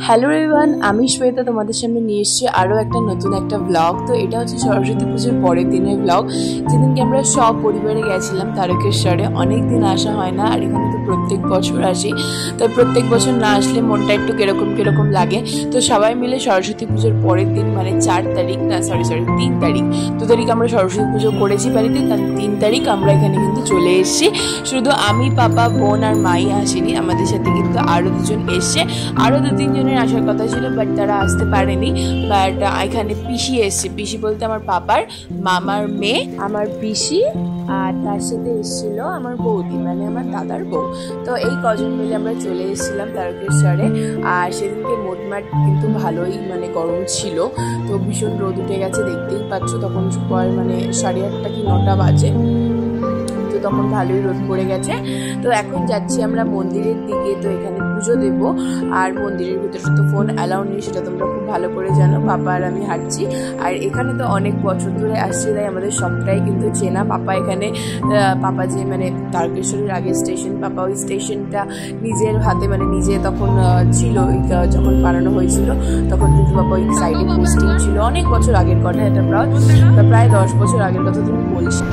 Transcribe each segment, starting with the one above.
Hello everyone, আমি শ্বেতা তোমাদের সামনে নিয়ে এসেছি আরও একটা নতুন একটা ব্লগ। তো এটা হচ্ছে সরস্বতী পুজোর পরের দিনের ব্লগ, যেদিনকে আমরা সব পরিবারে গেছিলাম তারকেশ্বরে। অনেক দিন আসা হয় না, আর এখানে তো প্রত্যেক বছর আসি, তাই প্রত্যেক বছর না আসলে মনটা একটু কিরকম লাগে। তো সবাই মিলে সরস্বতী পুজোর পরের দিন মানে 3 তারিখ দু তারিখ আমরা সরস্বতী পুজো করেছি বাড়িতে, তার 3 তারিখ আমরা এখানে কিন্তু চলে এসেছি। শুধু আমি, পাপা, বোন আর মাই আসেনি, আমাদের সাথে কিন্তু আরও দুজন এসছে। আরও 2-3 জনের আসার কথা ছিল, বাট তারা আসতে পারেনি। বাট এখানে পিসি এসছে, পিসি বলতে আমার পাপার মামার মেয়ে, আমার পিসি, আর তার সাথে এসেছিল আমার বৌদি মানে আমার দাদার বউ। তো এই কজন মিলে আমরা চলে এসেছিলাম তারকেশ্বরে। আর সেদিনকে মোটমাট কিন্তু ভালোই মানে গরম ছিল, তো ভীষণ রোদ উঠে গেছে, দেখতেই পাচ্ছ। তখন মানে 8:30 কি 9টা বাজে, তো তখন ভালোই রোদ পড়ে গেছে। তো এখন যাচ্ছি আমরা মন্দিরের দিকে, তো এখানে পুজো দেব। আর মন্দিরের ভিতরে তো ফোন অ্যালাউ নেই, সেটা তোমরা খুব ভালো করে জানো। পাপা আর আমি হাঁটছি, আর এখানে তো অনেক বছর ধরে আসছি, তাই আমাদের সবটাই কিন্তু চেনা। পাপা এখানে, পাপা যে মানে তারকেশ্বরের আগের স্টেশন, পাপা ওই স্টেশনটা নিজের হাতে মানে নিজে তখন ছিল, যখন বানানো হয়েছিল তখন কিন্তু পাপা ওই সাইডে পোস্টিং ছিল। অনেক বছর আগের কথা, এটা প্রায় 10 বছর আগের কথা তুমি বলছি।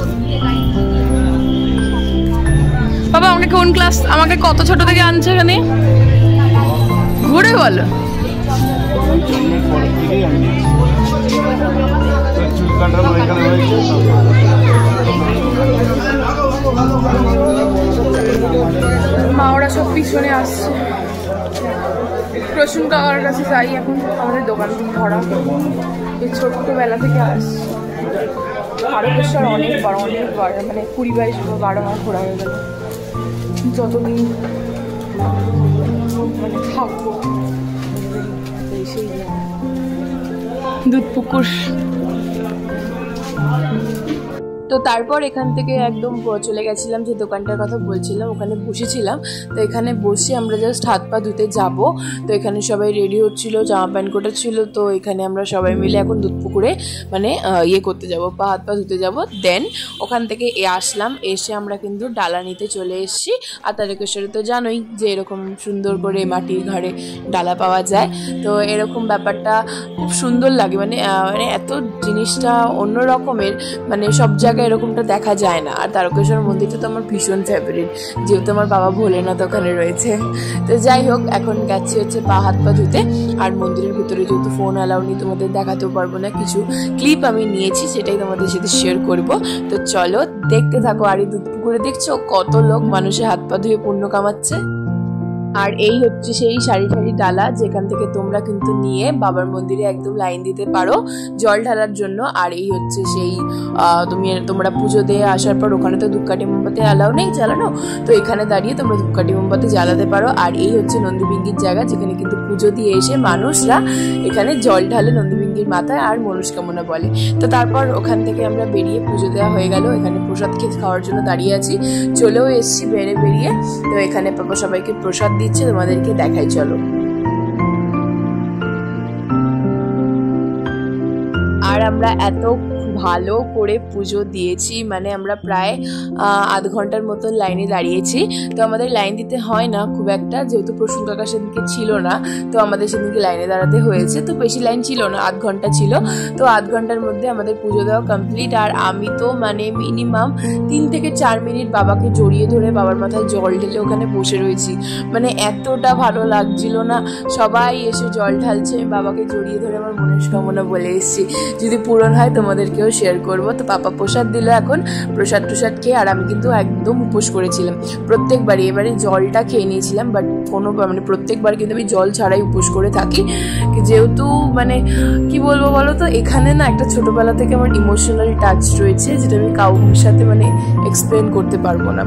বাবা আমাকে কোন ক্লাস, আমাকে কত ছোট থেকে আনছে এখানে ঘুরে বলো। মা ওরা সব পিছনে আসছে। প্রসূন কাকার কাছে যাই, এখন আমাদের দোকান ধরা, এই ছোট্টবেলা থেকে আসছে। তারকেশ্বর অনেকবার মানে 20-22 বার ঘোরা হয়ে গেল, যতদিন মানে থাকবো। সেই দুধপুকুর। তো তারপর এখান থেকে একদম চলে গেছিলাম যে দোকানটার কথা বলছিলাম, ওখানে বসেছিলাম। তো এখানে বসে আমরা জাস্ট হাত পা ধুতে যাব। তো এখানে সবাই রেডি হচ্ছিল, জামা প্যান্ট কোটাচ্ছিল। তো এখানে আমরা সবাই মিলে এখন দুধপুকুরে মানে করতে যাব, হাত পা ধুতে যাব। দেন ওখান থেকে আসলাম, এসে আমরা কিন্তু ডালা নিতে চলে এসেছি। আর তারকেশ্বরে তো জানোই যে এরকম সুন্দর করে মাটির ঘরে ডালা পাওয়া যায়। তো এরকম ব্যাপারটা খুব সুন্দর লাগে, মানে এত জিনিসটা অন্য রকমের, মানে সব জায়গায় এরকমটা দেখা যায় না। আর তারকেশ্বর মন্দিরটা তো আমার ভীষণ ফেভারিট, যেহেতু আমার বাবা ভোলেনাথ ওখানে রয়েছে। তো যাই হোক, এখন গেছি হচ্ছে হাত পা ধুতে। আর মন্দিরের ভিতরে যেহেতু ফোন অ্যালাউ নেই, তোমাদের দেখাতেও পারবো না। কিছু ক্লিপ আমি নিয়েছি, সেটাই তোমাদের সাথে শেয়ার করব। তো চলো দেখতে থাকো। আর এই দুধপুকুরে দেখছো কত লোক মানুষের হাত পা ধুয়ে পুণ্য কামাচ্ছে। আর এই হচ্ছে সেই সারি সারি ডালা, যেখান থেকে তোমরা কিন্তু নিয়ে বাবার মন্দিরে একদম লাইন দিতে পারো জল ঢালার জন্য। আর এই হচ্ছে সেই তোমরা পুজো দিয়ে আসার পর, ওখানে তো ধূপকাঠি মোমবাতি অ্যালাউ নেই জ্বালানো, তো এখানে দাঁড়িয়ে তোমরা ধূপকাঠি মোমবাতি জ্বালাতে পারো। আর এই হচ্ছে নন্দীবিঙ্গির জায়গা, যেখানে কিন্তু পুজো দিয়ে এসে মানুষরা এখানে জল ঢালে নন্দীবিঙ্গির মাথায় আর মনস্কামনা বলে। তো তারপর ওখান থেকে আমরা বেরিয়ে, পুজো দেওয়া হয়ে গেল, এখানে প্রসাদ খেতে খাওয়ার জন্য দাঁড়িয়ে আছি। চলেও এসছি বেরিয়ে। তো এখানে পাপা সবাইকে প্রসাদ দিচ্ছে, তোমাদেরকে দেখাই চলো। আর আমরা এত ভালো করে পুজো দিয়েছি, মানে আমরা প্রায় আধ ঘন্টার মতন লাইনে দাঁড়িয়েছি। তো আমাদের লাইন দিতে হয় না খুব একটা, যেহেতু প্রসূন কাকা সেদিনকে ছিল না, তো আমাদের সেদিনকে লাইনে দাঁড়াতে হয়েছে। তো বেশি লাইন ছিল না, আধ ঘন্টা ছিল। তো আধ ঘন্টার মধ্যে আমাদের পুজো দেওয়া কমপ্লিট। আর আমি তো মানে মিনিমাম 3 থেকে 4 মিনিট বাবাকে জড়িয়ে ধরে বাবার মাথায় জল ঢেলে ওখানে বসে রয়েছি। মানে এতটা ভালো লাগছিল না, সবাই এসে জল ঢালছে, বাবাকে জড়িয়ে ধরে আমার মনস্কামনা বলে এসেছি, যদি পূরণ হয় তোমাদেরকেও শেয়ার করবো। তো পাপা প্রসাদ দিল, এখন প্রসাদ খেয়ে। আর আমি কিন্তু একদম উপোস করেছিলাম প্রত্যেকবারই, এবারে জলটা খেয়ে নিয়েছিলাম, বাট মানে প্রত্যেকবার কিন্তু আমি জল ছাড়াই উপোস করে থাকি। যেহেতু মানে কি বলবো বলো তো, এখানে না একটা ছোটবেলা থেকে আমার ইমোশনাল টাচ রয়েছে, যেটা আমি কাউর সাথে মানে এক্সপ্লেন করতে পারবো না।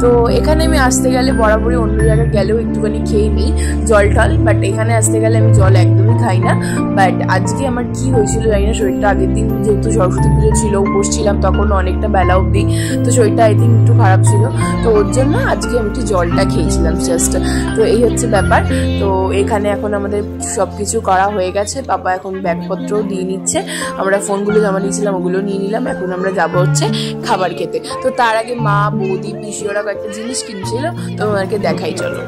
তো এখানে আমি আসতে গেলে বরাবরই অন্য জায়গায় গেলেও একটুখানি খেয়ে নিই জল টল, বাট এখানে আসতে গেলে আমি জল একদমই খাই না। বাট আজকে আমার কি হয়েছিল জানি না, শরীরটা আগের দিন যেহেতু সরস্বতী পুজো ছিল, উপোস ছিলাম তখন অনেকটা বেলা অবধি, তো শরীরটা আই থিঙ্ক একটু খারাপ ছিল। তো ওর জন্য আজকে আমি একটু জলটা খেয়েছিলাম জাস্ট। তো এই হচ্ছে ব্যাপার। তো এখানে এখন আমাদের সব কিছু করা হয়ে গেছে, পাপা এখন ব্যাগপত্রও দিয়ে নিচ্ছে। আমরা ফোনগুলো জমা নিয়েছিলাম, ওগুলো নিয়ে নিলাম। এখন আমরা যাবো হচ্ছে খাবার খেতে। তো তার আগে মা, বৌদি, পিসি ওরা কয়েকটা জিনিস কিনছিল, তো ওনাকে দেখাই চলো।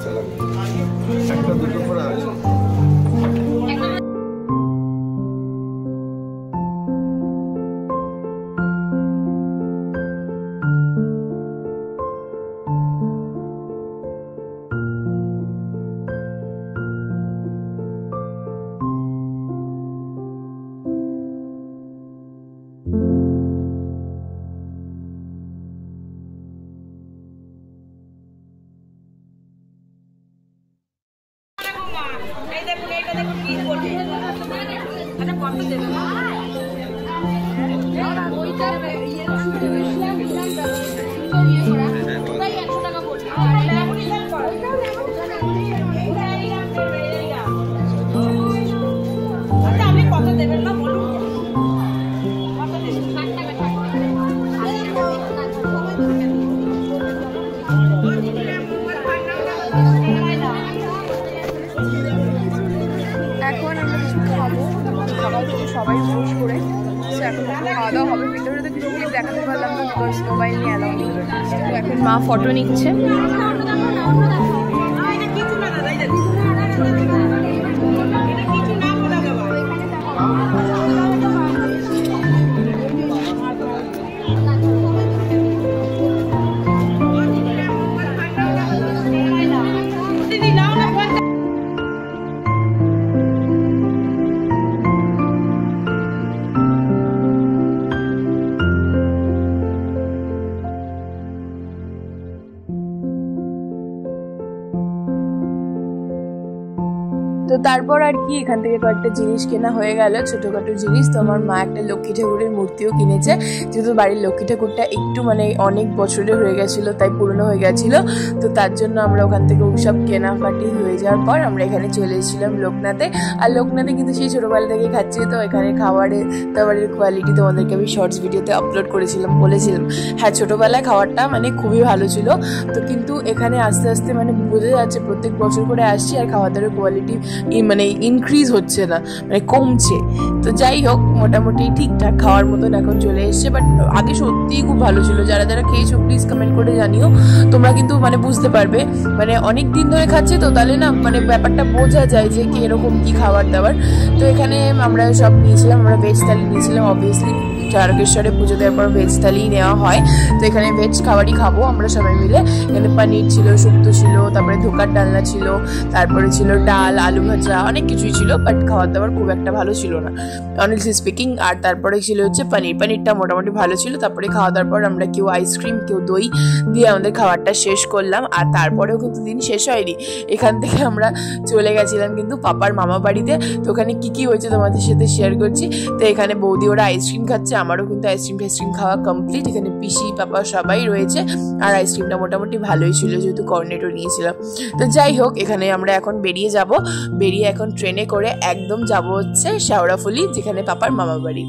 সবাই পোজ করে এখন খাওয়া দাওয়া হবে। ভিতরে তো কিছু দেখাতে পারলাম না, বিকজ মোবাইল নিয়ে অ্যালাউ নেই। এখন মা ফটো নিচ্ছে। তো তারপর আর কি এখান থেকে কয়েকটা জিনিস কেনা হয়ে গেল, ছোটখাটো জিনিস। তো আমার মা একটা লক্ষ্মী ঠাকুরের মূর্তিও কিনেছে, যেহেতু বাড়ির লক্ষ্মী ঠাকুরটা একটু মানে অনেক বছরের হয়ে গেছিলো, তাই পুরনো হয়ে গেছিলো। তো তার জন্য আমরা ওখান থেকে ওসব কেনাকাটি হয়ে যাওয়ার পর আমরা এখানে চলে এসেছিলাম লোকনাথে। আর লোকনাথে কিন্তু সেই ছোটোবেলা থেকে খাচ্ছি। তো এখানে খাবারের দাবারের কোয়ালিটি তোমাদেরকে আমি শর্টস ভিডিওতে আপলোড করেছিলাম, বলেছিলাম হ্যাঁ ছোটোবেলায় খাবারটা মানে খুবই ভালো ছিল। তো কিন্তু এখানে আস্তে আস্তে মানে বোঝা যাচ্ছে প্রত্যেক বছর করে আসছি আর খাওয়া দাওয়ার কোয়ালিটি মানে ইনক্রিজ হচ্ছে না, মানে কমছে। তো যাই হোক মোটামুটি ঠিকঠাক খাওয়ার মতন এখন চলে এসছে। বাট আগে সত্যিই খুব ভালো ছিল। যারা যারা খেয়েছো প্লিজ কমেন্ট করে জানিও, তোমরা কিন্তু মানে বুঝতে পারবে, মানে অনেক দিন ধরে খাচ্ছে তো তাহলে না মানে ব্যাপারটা বোঝা যায় যে কি এরকম কি খাবার দাবার। তো এখানে আমরা সব নিয়েছিলাম, আমরা ভেজ থালি নিয়েছিলাম। অবভিয়াসলি তারকেশ্বরে পুজো দেওয়ার পর ভেজ থালিই নেওয়া হয়। তো এখানে ভেজ খাবারই খাবো আমরা সবাই মিলে। এখানে পনির ছিল, শুক্তো ছিল, তারপরে ধোকার ডালনা ছিল, তারপরে ছিল ডাল, আলু ভাজা, অনেক কিছুই ছিল। বাট খাওয়ার দাবার খুব একটা ভালো ছিল না, অনেস্টলি স্পিকিং। আর তারপরে ছিল হচ্ছে পনিরটা মোটামুটি ভালো ছিল। তারপরে খাওয়া দাওয়ার পর আমরা কেউ আইসক্রিম কেউ দই দিয়ে আমাদের খাবারটা শেষ করলাম। আর তারপরেও কিন্তু দিন শেষ হয়নি, এখান থেকে আমরা চলে গেছিলাম কিন্তু পাপার মামা বাড়িতে। তো ওখানে কী কী হয়েছে তোমাদের সাথে শেয়ার করছি। তো এখানে বৌদি ওরা আইসক্রিম খাচ্ছে, আমারও কিন্তু আইসক্রিম খাওয়া কমপ্লিট। এখানে পিসি পাপা সবাই রয়েছে। আর আইসক্রিমটা মোটামুটি ভালোই ছিল, যেহেতু কর্নেটও নিয়েছিলাম। তো যাই হোক এখানে আমরা এখন বেরিয়ে যাব। বেরিয়ে এখন ট্রেনে করে একদম যাব হচ্ছে শেওড়াফুলি, যেখানে পাপার মামা বাড়ি।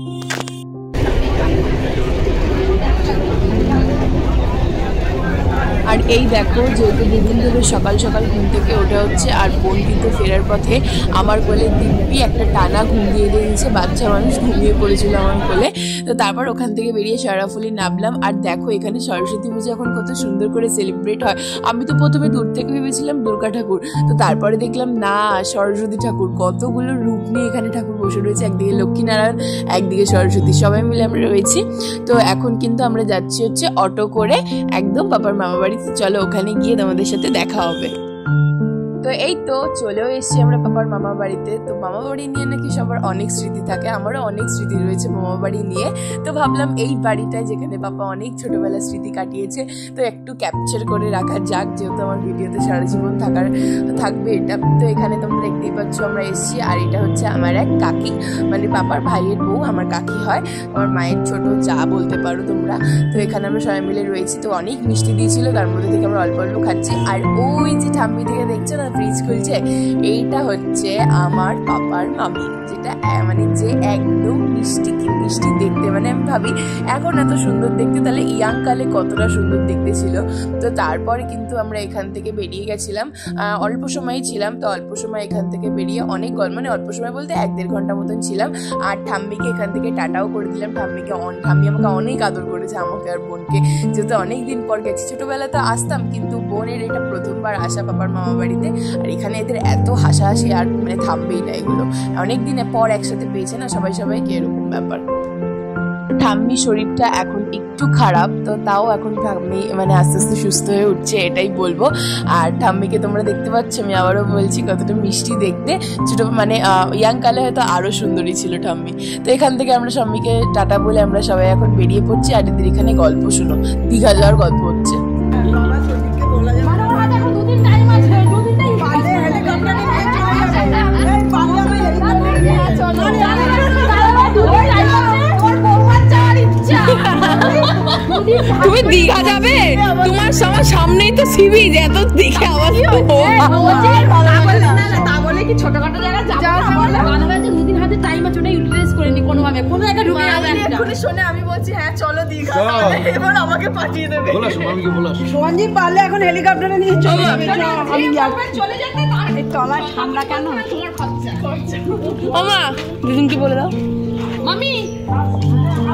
আর এই দেখো যেহেতু দুদিন ধরে সকাল সকাল ঘুম থেকে ওঠা হচ্ছে, আর বোন কিন্তু ফেরার পথে আমার কোলে দিব্যি একটা টানা ঘুম দিয়ে দিয়েছে। বাচ্চা মানুষ ঘুমিয়ে পড়েছিল আমার কোলে। তো তারপর ওখান থেকে বেরিয়ে শেওড়াফুলি নামলাম। আর দেখো এখানে সরস্বতী পুজো এখন কত সুন্দর করে সেলিব্রেট হয়। আমি তো প্রথমে দূর থেকে ভেবেছিলাম দুর্গা ঠাকুর, তো তারপরে দেখলাম না সরস্বতী ঠাকুর। কতগুলো রূপ নিয়ে এখানে ঠাকুর বসে রয়েছে, একদিকে লক্ষ্মীনারায়ণ একদিকে সরস্বতী, সবাই মিলে আমরা রয়েছি। তো এখন কিন্তু আমরা যাচ্ছি হচ্ছে অটো করে একদম পাপার মামা বাড়ি। চলো ওখানে গিয়ে তোমাদের সাথে দেখা হবে। তো এই তো চলেও এসেছি আমরা পাপার মামা বাড়িতে। তো মামা বাড়ি নিয়ে নাকি সবার অনেক স্মৃতি থাকে, আমারও অনেক স্মৃতি রয়েছে মামা বাড়ি নিয়ে। তো ভাবলাম এই বাড়িটায় যেখানে পাপা অনেক ছোটবেলার স্মৃতি কাটিয়েছে, তো একটু ক্যাপচার করে রাখা যাক, যেহেতু আমার ভিডিওতে সারা জীবন থাকবে এটা। তো এখানে তোমরা দেখতেই পাচ্ছ আমরা এসেছি। আর এটা হচ্ছে আমার এক কাকি, মানে পাপার ভাইয়ের বউ আমার কাকি হয়, আমার মায়ের ছোট যা বলতে পারো তোমরা। তো এখানে আমরা সবাই মিলে রয়েছি। তো অনেক মিষ্টি দিয়েছিল, তার মধ্যে থেকে আমরা অল্প অল্প খাচ্ছি। আর ওই যে ঠাম্মি থেকে দেখছো না ফ্রিজ খুলছে, এইটা হচ্ছে আমার পাপার মামি, যেটা মানে যে একদম মিষ্টি, কি মিষ্টি দেখতে। মানে আমি ভাবি এখন এত সুন্দর দেখতে, তাহলে ইয়াং কালে কতটা সুন্দর দেখতে ছিল। তো তারপরে কিন্তু আমরা এখান থেকে বেরিয়ে গেছিলাম, অল্প সময়ই ছিলাম। তো অল্প সময় এখান থেকে বেরিয়ে অনেক মানে অল্প সময় বলতে 1-1.5 ঘন্টা মতন ছিলাম। আর ঠাম্মিকে এখান থেকে টাটাও করে দিলাম। ঠাম্মি আমাকে অনেক আদর করেছে, আমাকে আর বোনকে, যেহেতু অনেক দিন পর গেছি। ছোটবেলা তো আসতাম, কিন্তু বোনের এটা প্রথমবার আসা পাপার মামা বাড়িতে। আর এখানে এদের এত হাসাহাসি আর মানে থামবেই না এগুলো, অনেক দিনের পর একসাথে পেয়েছে না সবাইকে, এরকম ব্যাপার। ঠাম্মি শরীরটা এখন একটু খারাপ, তো তাও এখন ঠাম্মি মানে আস্তে আস্তে সুস্থ হয়ে উঠছে, এটাই বলবো। আর ঠাম্মিকে তোমরা দেখতে পাচ্ছ, আমি আবারও বলছি কতটা মিষ্টি দেখতে। ছোট মানে ইয়াং কালে হয়তো আরো সুন্দরী ছিল ঠাম্মি। তো এখান থেকে আমরা ঠাম্মিকে টাটা বলে আমরা সবাই এখন বেরিয়ে পড়ছি। আর এদের এখানে গল্প শুনো, দীঘা যাওয়ার গল্প হচ্ছে। সিবি এত দেখে আওয়াজ তা বলে কি ছোটখাটো জায়গা যাবো দুদিন হাতে টাইম আছে ওটা ইউটিলাইজ করে নি কোনোভাবে কোনো জায়গা ঢুকে যাবে এক্ষুনি শুনে আমি বলছি হ্যাঁ চলো দীঘা এবার আমাকে পাঠিয়ে দেবে সোহানজি পারলে এখন হেলিকপ্টারে নিয়ে চলে যাবে চলে যেতে এই তলায় ঠান্ডা কেন তোমার খরচা ওমা দিদিনকে বলে দাও মামি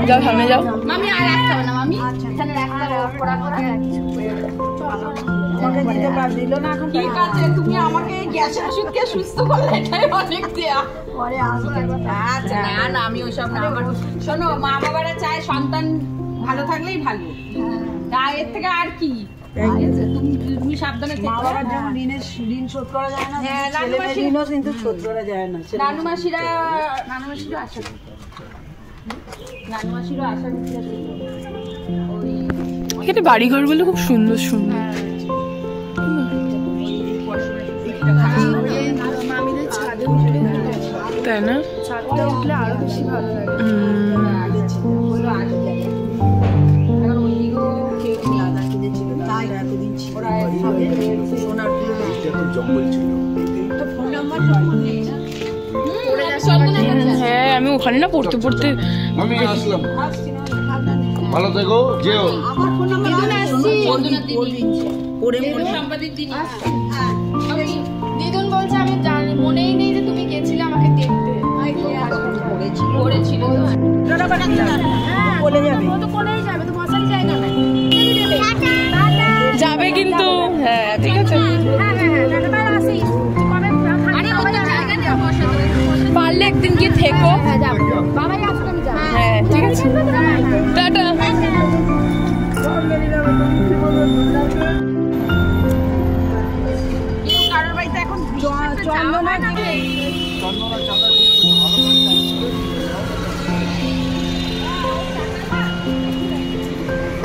যাও সামনে যাও মামি আর রাখতে হবে না মামি তাহলে রাখতে হবে পড়া করে আমাকে দিতে পার দিল না এখন ঠিক আছে তুমি আমাকে গ্যাসের ওষুধকে সুস্থ করলে এটাই অনেক দেয়া পরে আসবে আচ্ছা না না আমি ওইসব না আমার শোনো মা বাবারা চায় সন্তান ভালো থাকলেই ভালো তাই এর থেকে আর কি তুমি সাবধানে মা বাবার যেমন ঋণ শোধ করা যায় না ছেলেমেয়ের ঋণও কিন্তু শোধ করা যায় না নানু মাসিরা আশা এখানে বাড়িঘরগুলো খুব সুন্দর সুন্দর তাই না ছাদটা উঠলে আরো বেশি ভালো লাগে হ্যাঁ আমি ওখানে না পড়তে পড়তে আমি আসলাম ভালো থেকো যেও আমার ফোন নাম্বার দিদুন বলছে আমি জানি মনেই নেই যে তুমি গেছিলে আমাকে দেখতে করেছিল বলে যাবে তো কোনেই যাবে তো বসারই জায়গা নাই যাবে কিন্তু হ্যাঁ ঠিক আছে পারলে একদিন গিয়ে থেকো বাবাই আসবে আমি যাবো হ্যাঁ ঠিক আছে টাটা কারোর বাড়িতে এখন চন্দনা দিবে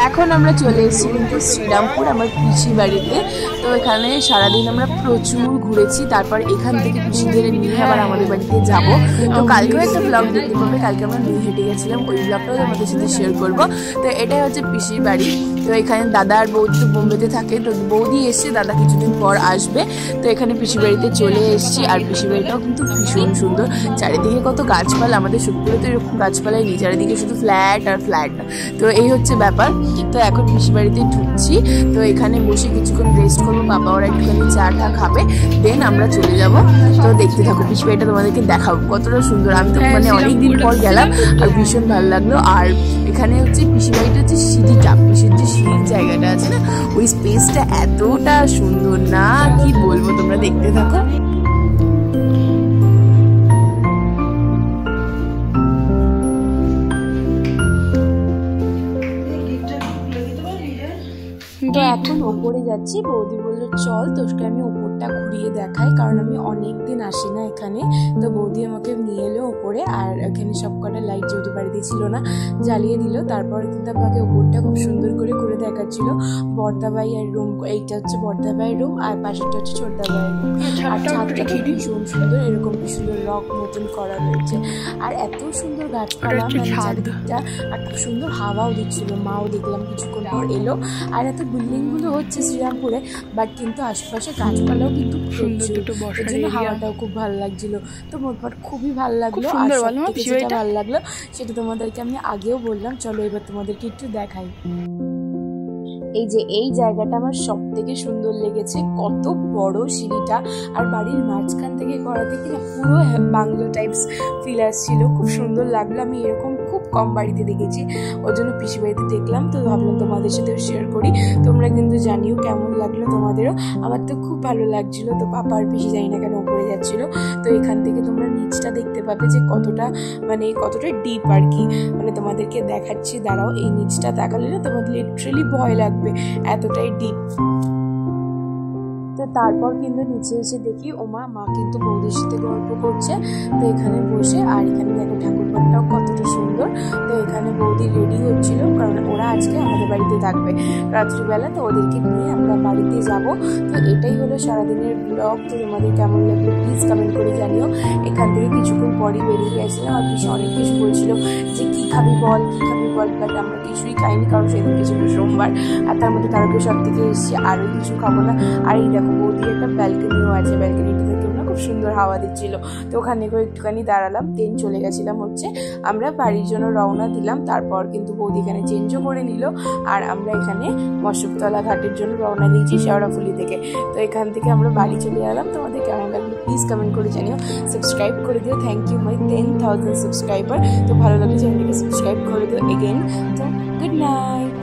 এখন আমরা চলে এসেছি কিন্তু শ্রীরামপুর আমার পিসি বাড়িতে। তো এখানে সারাদিন আমরা প্রচুর ঘুরেছি, তারপর এখান থেকে পিসিদের নিয়ে আবার আমাদের বাড়িতে যাব। তো কালকেও একটা ব্লগ দেখতে পাবে, কালকে আমরা নিয়ে হেঁটে গেছিলাম, ওই ব্লগটাও আমাদের সাথে শেয়ার করবো। তো এটাই হচ্ছে পিসির বাড়ি। তো এখানে দাদা আর বৌদি তো বোম্বেতে থাকে, তো বৌদি এসছে, দাদা কিছুদিন পর আসবে। তো এখানে পিসির বাড়িতে চলে এসেছি, আর পিসির বাড়িটাও কিন্তু ভীষণ সুন্দর। চারিদিকে কত গাছপালা, আমাদের সুখপুরে তো এরকম গাছপালাই নেই, চারিদিকে শুধু ফ্ল্যাট আর ফ্ল্যাট। তো এই হচ্ছে ব্যাপার। তো এখন পিসির বাড়িতে ঢুকছি, তো এখানে বসে কিছুক্ষণ রেস্ট করবো, বাবা ওরা একটুখানি চা টা খাবে, দেন আমরা চলে যাব। তো দেখতে থাকো, পিসির বাড়িটা তোমাদেরকে দেখাবো কতটা সুন্দর। আমি তো মানে অনেকদিন পর গেলাম আর ভীষণ ভালো লাগলো। আর এখানে হচ্ছে পিসির বাড়িটা হচ্ছে সিঁড়িটা, পিসির যে সিঁড়ির জায়গাটা আছে না, ওই স্পেসটা এতটা সুন্দর না কি বলবো, তোমরা দেখতে থাকো। তো এখন ওপরে যাচ্ছি, বৌদি বললো চল তোকে আমি ওপরটা ঘুরিয়ে দেখাই, কারণ আমি অনেক দিন আসি না এখানে। তো বৌদি আমাকে নিয়ে এলো ওপরে, আর এখানে সব কটা লাইট যেহেতু বাড়িতে ছিল না জ্বালিয়ে দিল। তারপর কিন্তু আমাকে ওপরটা খুব সুন্দর করে ঘুরে দেখাচ্ছিল। বর্দাবাইয়ের রুম, এইটা হচ্ছে বর্দাবাইয়ের রুম, আর পাশেরটা হচ্ছে ছোটদাবাইয়ের রুম। আর ছাদটা ভীষণ সুন্দর, এরকম কি সুন্দর রক মতন করা রয়েছে, আর এত সুন্দর গাছপালা, মানে চারিদিকটা, আর খুব সুন্দর হাওয়াও দিচ্ছিল। মাও দেখলাম কিছুক্ষণ পর এলো। আর এত বিল্ডিংগুলো হচ্ছে শ্রীরামপুরে, বাট কিন্তু আশেপাশে গাছপালাও কিন্তু সুন্দর, এর জন্য হাওয়াটাও খুব ভালো লাগছিল। তো মোটমাট খুবই ভালো লাগলো। আর যেটা ভালো লাগলো সেটা তোমাদেরকে আমি আগেও বললাম, চলো এবার তোমাদেরকে একটু দেখাই। এই যে এই জায়গাটা আমার সব থেকে সুন্দর লেগেছে, কত বড় সিঁড়িটা, আর বাড়ির মাঝখান থেকে করা থেকে না পুরো বাংলো টাইপস ফিল আসছিল, খুব সুন্দর লাগলো। আমি এরকম খুব কম বাড়িতে দেখেছি, ওর জন্য পিসি বাড়িতে দেখলাম, তো ভাবলাম তোমাদের সাথেও শেয়ার করি। তোমরা কিন্তু জানিও কেমন লাগলো তোমাদেরও, আমার তো খুব ভালো লাগছিল। তো পাপা আর পিসি জানি না কেন উপরে যাচ্ছিল। তো এখান থেকে তোমরা নিচটা দেখতে পাবে যে কতটা মানে কতটা ডিপ আর কি, মানে তোমাদেরকে দেখাচ্ছি, দাঁড়াও। এই নিচটা তাকালে না তোমাদের লিটারালি ভয় লাগবে, এতটাই ডিপ। তো তারপর কিন্তু নিচে এসে দেখি মা কিন্তু বৌদির সাথে গল্প করছে। তো এখানে বসে, আর এখানে দেখো ঠাকুরঘরটাও কতটা সুন্দর। তো এখানে বৌদি রেডি হচ্ছিল, কারণ ওরা আজকে আমাদের বাড়িতে থাকবে রাত্রিবেলা, তো ওদেরকে নিয়ে আমরা বাড়িতে যাব। তো এটাই হলো সারাদিনের ব্লগ। তো তোমাদের কেমন লাগলো প্লিজ কমেন্ট করে জানিও। এখান থেকে কিছুক্ষণ পরই বেরিয়ে গেছিলাম, আর বেশ অনেক কিছু বলছিল যে কী খাবি বল, বাট আমরা কিছুই খাইনি, কারণ সেদিনকে ছিল সোমবার, আর তার মধ্যে তারকেশ্বর থেকে এসেছি, আরও কিছু খাবো না। আর এই দেখো বৌদির একটা ব্যালকনিও আছে, ব্যালকনিটা থেকেও না খুব সুন্দর হাওয়া দিচ্ছিল। তো ওখানে একটুখানি দাঁড়ালাম, দেন চলে গেছিলাম হচ্ছে আমরা বাড়ির জন্য রওনা দিলাম। তারপর কিন্তু বৌদি এখানে চেঞ্জও করে নিল, আর আমরা এখানে মশকতলা ঘাটের জন্য রওনা দিয়েছি শেওড়াফুলি থেকে। তো এখান থেকে আমরা বাড়ি চলে এলাম। তোমাদের কেমন লাগলো প্লিজ কমেন্ট করে জানিও, সাবস্ক্রাইব করে দিও। Thank you my 10,000 subscriber. তো ভালো লাগলে চ্যানেলটিকে সাবস্ক্রাইব করে দিও এগেন। তো গুড নাইট।